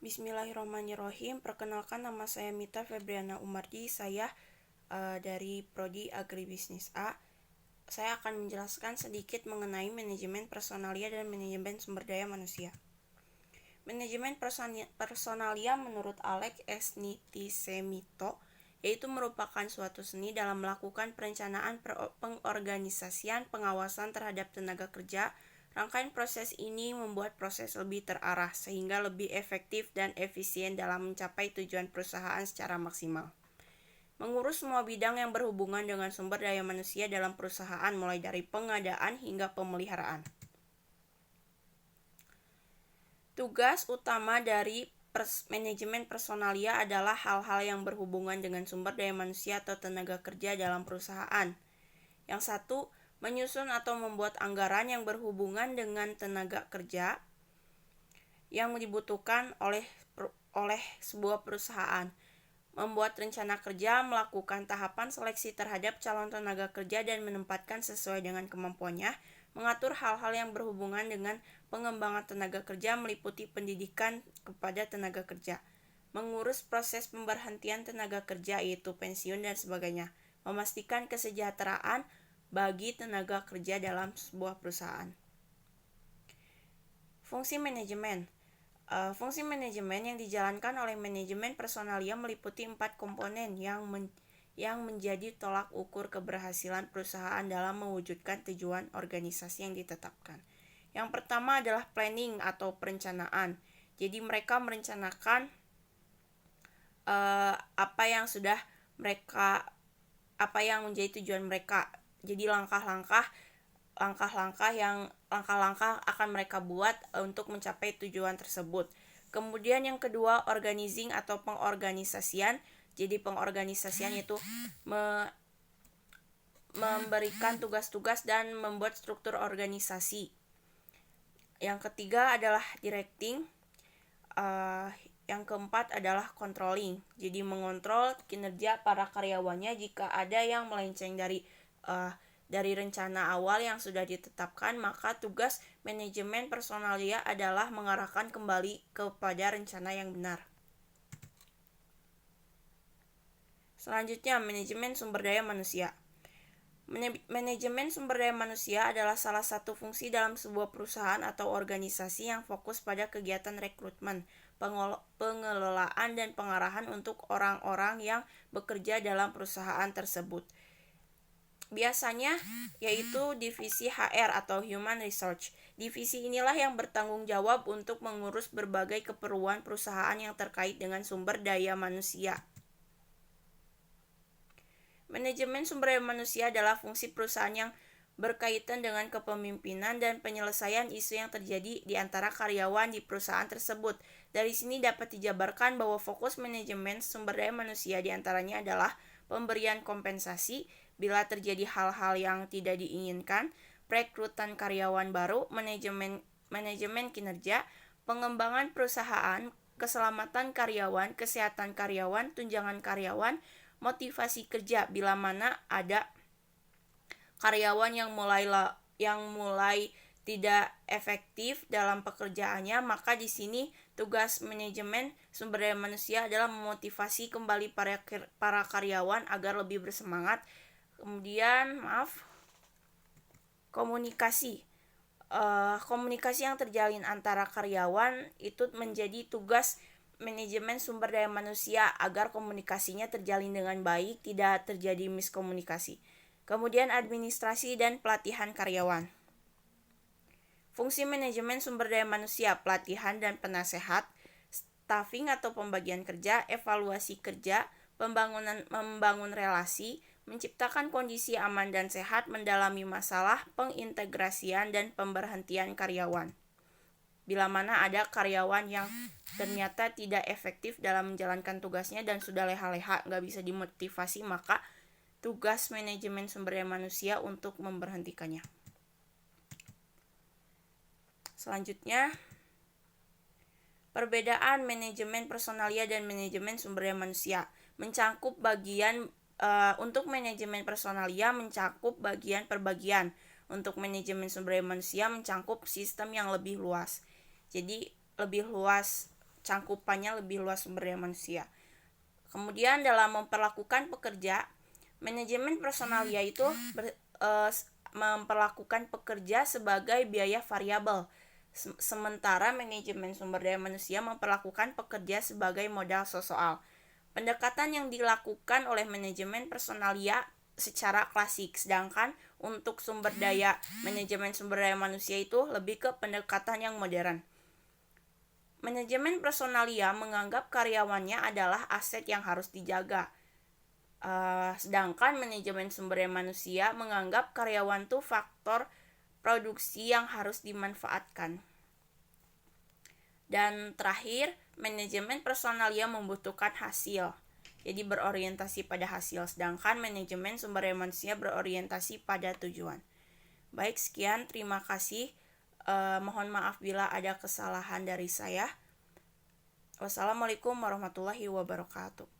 Bismillahirrahmanirrahim. Perkenalkan, nama saya Mita Febriana Umardi. Saya dari Prodi Agribisnis A. Saya akan menjelaskan sedikit mengenai manajemen personalia dan manajemen sumber daya manusia. Manajemen personalia menurut Alex S. Nitisemito yaitu merupakan suatu seni dalam melakukan perencanaan pengorganisasian pengawasan terhadap tenaga kerja. Rangkaian proses ini membuat proses lebih terarah sehingga lebih efektif dan efisien dalam mencapai tujuan perusahaan secara maksimal. Mengurus semua bidang yang berhubungan dengan sumber daya manusia dalam perusahaan mulai dari pengadaan hingga pemeliharaan. Tugas utama dari manajemen personalia adalah hal-hal yang berhubungan dengan sumber daya manusia atau tenaga kerja dalam perusahaan. Yang satu, menyusun atau membuat anggaran yang berhubungan dengan tenaga kerja yang dibutuhkan oleh sebuah perusahaan. Membuat rencana kerja, melakukan tahapan seleksi terhadap calon tenaga kerja dan menempatkan sesuai dengan kemampuannya. Mengatur hal-hal yang berhubungan dengan pengembangan tenaga kerja meliputi pendidikan kepada tenaga kerja. Mengurus proses pemberhentian tenaga kerja yaitu pensiun dan sebagainya. Memastikan kesejahteraan bagi tenaga kerja dalam sebuah perusahaan. Fungsi manajemen. Fungsi manajemen yang dijalankan oleh manajemen personalia meliputi 4 komponen yang menjadi tolak ukur keberhasilan perusahaan dalam mewujudkan tujuan organisasi yang ditetapkan. Yang pertama adalah planning atau perencanaan. Jadi mereka merencanakan apa yang menjadi tujuan mereka. Jadi langkah-langkah akan mereka buat untuk mencapai tujuan tersebut. Kemudian yang kedua, organizing atau pengorganisasian. Jadi pengorganisasian itu memberikan tugas-tugas dan membuat struktur organisasi. Yang ketiga adalah directing. Yang keempat adalah controlling. Jadi mengontrol kinerja para karyawannya jika ada yang melenceng dari rencana awal yang sudah ditetapkan, maka tugas manajemen personalia adalah mengarahkan kembali kepada rencana yang benar. Selanjutnya, manajemen sumber daya manusia. Manajemen sumber daya manusia adalah salah satu fungsi dalam sebuah perusahaan atau organisasi yang fokus pada kegiatan rekrutmen, pengelolaan, dan pengarahan untuk orang-orang yang bekerja dalam perusahaan tersebut. Biasanya yaitu divisi HR atau Human Resource. Divisi inilah yang bertanggung jawab untuk mengurus berbagai keperluan perusahaan yang terkait dengan sumber daya manusia. Manajemen sumber daya manusia adalah fungsi perusahaan yang berkaitan dengan kepemimpinan dan penyelesaian isu yang terjadi di antara karyawan di perusahaan tersebut. Dari sini dapat dijabarkan bahwa fokus manajemen sumber daya manusia diantaranya adalah pemberian kompensasi bila terjadi hal-hal yang tidak diinginkan, perekrutan karyawan baru, manajemen kinerja, pengembangan perusahaan, keselamatan karyawan, kesehatan karyawan, tunjangan karyawan, motivasi kerja bila mana ada karyawan yang mulai tidak efektif dalam pekerjaannya, maka di sini tugas manajemen sumber daya manusia adalah memotivasi kembali para karyawan agar lebih bersemangat. Kemudian, komunikasi. Komunikasi yang terjalin antara karyawan itu menjadi tugas manajemen sumber daya manusia agar komunikasinya terjalin dengan baik, tidak terjadi miskomunikasi. Kemudian administrasi dan pelatihan karyawan. Fungsi manajemen sumber daya manusia, pelatihan dan penasehat, staffing atau pembagian kerja, evaluasi kerja, membangun relasi, menciptakan kondisi aman dan sehat, mendalami masalah, pengintegrasian dan pemberhentian karyawan. Bila mana ada karyawan yang ternyata tidak efektif dalam menjalankan tugasnya dan sudah leha-leha, nggak bisa dimotivasi, maka tugas manajemen sumber daya manusia untuk memberhentikannya. Selanjutnya, perbedaan manajemen personalia dan manajemen sumber daya manusia mencakup untuk manajemen personalia mencakup bagian per bagian. Untuk manajemen sumber daya manusia mencakup sistem yang lebih luas. Jadi lebih luas cangkupannya lebih luas sumber daya manusia. Kemudian dalam memperlakukan pekerja, manajemen personalia itu memperlakukan pekerja sebagai biaya variabel, sementara manajemen sumber daya manusia memperlakukan pekerja sebagai modal sosoal. Pendekatan yang dilakukan oleh manajemen personalia secara klasik, sedangkan untuk manajemen sumber daya manusia itu lebih ke pendekatan yang modern. Manajemen personalia menganggap karyawannya adalah aset yang harus dijaga. Sedangkan manajemen sumber daya manusia menganggap karyawan itu faktor produksi yang harus dimanfaatkan. Dan terakhir, manajemen personalia membutuhkan hasil. Jadi berorientasi pada hasil, sedangkan manajemen sumber daya manusia berorientasi pada tujuan. Baik, sekian, terima kasih. Mohon maaf bila ada kesalahan dari saya. Wassalamualaikum warahmatullahi wabarakatuh.